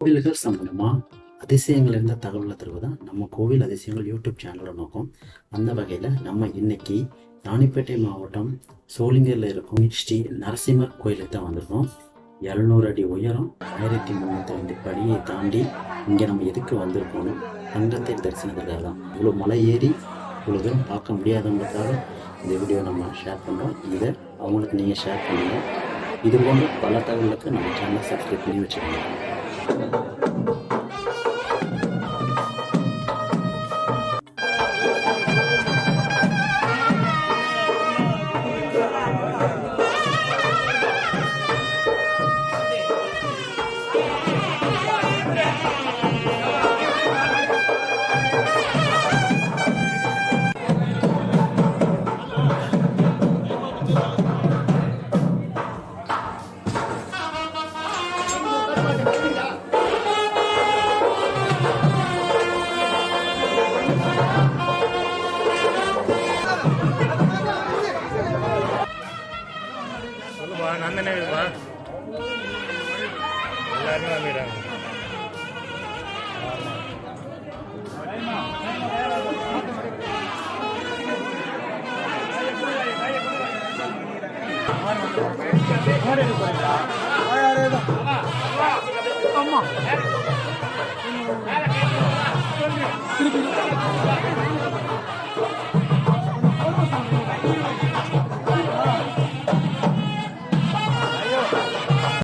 கோவில்கள் சம்பந்தமாக அதிசயங்கள் இருந்த தகவலை தருவதான் நம்ம கோவில் அதிசயங்கள் யூடியூப் சேனலோட நோக்கம். அந்த வகையில் நம்ம இன்னைக்கு ராணிப்பேட்டை மாவட்டம் சோளிங்கரில் இருக்கும் ஸ்ரீ நரசிம்மர் கோயிலுக்கு தான் வந்திருக்கோம். 700 அடி உயரம், 1305 படியை தாண்டி இங்கே நம்ம எதுக்கு வந்திருக்கோம்? தங்கத்தை தரிசனத்துக்காக தான். இவ்வளோ மலை ஏறி இவ்வளோ தூரம் பார்க்க முடியாதவங்களுக்காக இந்த வீடியோ நம்ம ஷேர் பண்ணுறோம். இதை அவங்களுக்கு நீங்கள் ஷேர் பண்ணுங்கள். இது போன்ற பல தகவலுக்கு நம்ம சேனலை சப்ஸ்கிரைப் பண்ணி வச்சுக்கோங்க. நந்தனே எல்லாருமே வந்துடுறாங்க. ஆமா